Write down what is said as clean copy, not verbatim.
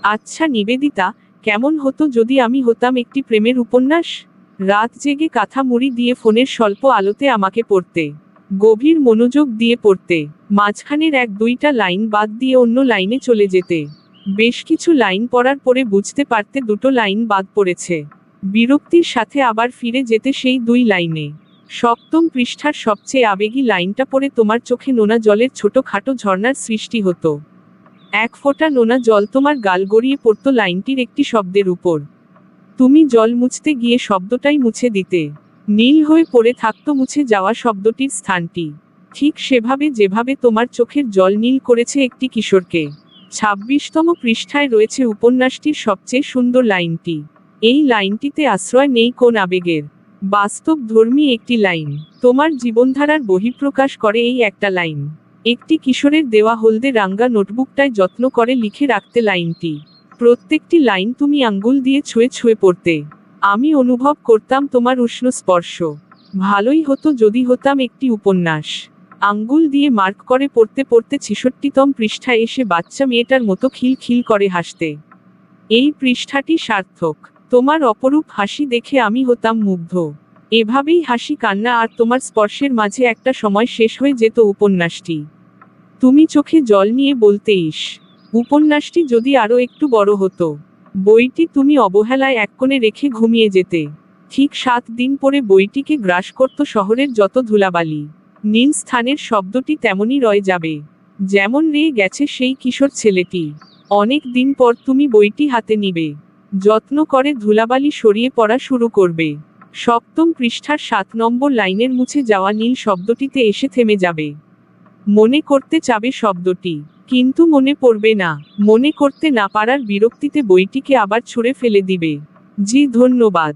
আচ্ছা নিবেদিতা, কেমন হতো যদি আমি হতাম একটি প্রেমের উপন্যাস? রাত জেগে কাঁথা মুড়ি দিয়ে ফোনের স্বল্প আলোতে আমাকে পড়তে, গভীর মনোযোগ দিয়ে পড়তে, মাঝখানের এক দুইটা লাইন বাদ দিয়ে অন্য লাইনে চলে যেতে, বেশ কিছু লাইন পড়ার পরে বুঝতে পারতে দুটো লাইন বাদ পড়েছে, বিরক্তির সাথে আবার ফিরে যেতে সেই দুই লাইনে। সপ্তম পৃষ্ঠার সবচেয়ে আবেগী লাইনটা পড়ে তোমার চোখে নোনা জলের ছোটখাটো ঝর্ণার সৃষ্টি হতো। এক ফোঁটা নোনা জল তোমার গাল গড়িয়ে পড়তো লাইনটির একটি শব্দের উপর। তুমি জল মুছতে গিয়ে শব্দটাই মুছে দিতে। নীল হয়ে পড়ে থাকতো মুছে যাওয়া শব্দটির স্থানটি, ঠিক সেভাবে যেভাবে তোমার চোখের জল নীল করেছে একটি কিশোরকে। ২৬তম পৃষ্ঠায় রয়েছে উপন্যাসটির সবচেয়ে সুন্দর লাইনটি। এই লাইনটিতে আশ্রয় নেই কোন আবেগের, বাস্তবধর্মী একটি লাইন। তোমার জীবনধারার বহিঃপ্রকাশ করে এই একটা লাইন। একটি কিশোরের দেওয়া হলদে রাঙ্গা নোটবুকটায় যত্ন করে লিখে রাখতে লাইনটি। প্রত্যেকটি লাইন তুমি আঙ্গুল দিয়ে ছুঁয়ে ছুঁয়ে পড়তে। আমি অনুভব করতাম তোমার উষ্ণ স্পর্শ। ভালোই হতো যদি হতাম একটি উপন্যাস। আঙ্গুল দিয়ে মার্ক করে পড়তে পড়তে ৬৬তম পৃষ্ঠায় এসে বাচ্চা মেয়েটার মতো খিলখিল করে হাসতে। এই পৃষ্ঠাটি সার্থক। তোমার অপরূপ হাসি দেখে আমি হতাম মুগ্ধ। এভাবেই হাসি, কান্না আর তোমার স্পর্শের মাঝে একটা সময় শেষ হয়ে যেত উপন্যাসটি। তুমি চোখে জল নিয়ে বলতে, ইস, উপন্যাসটি যদি আরও একটু বড় হতো। বইটি তুমি অবহেলায় এক কোণে রেখে ঘুমিয়ে যেতে। ঠিক ৭ দিন পরে বইটিকে গ্রাস করত শহরের যত ধুলাবালি। নীল স্থানের শব্দটি তেমনই রয়ে যাবে, যেমন রয়ে গেছে সেই কিশোর ছেলেটি। অনেক দিন পর তুমি বইটি হাতে নিবে, যত্ন করে ধুলাবালি সরিয়ে পড়া শুরু করবে। সপ্তম পৃষ্ঠার ৭ নম্বর লাইনের মুছে যাওয়া নীল শব্দটিতে এসে থেমে যাবে। মনে করতে চাবে শব্দটি, কিন্তু মনে পড়বে না। মনে করতে না পারার বিরক্তিতে বইটিকে আবার ছুঁড়ে ফেলে দিবে। জি ধন্যবাদ।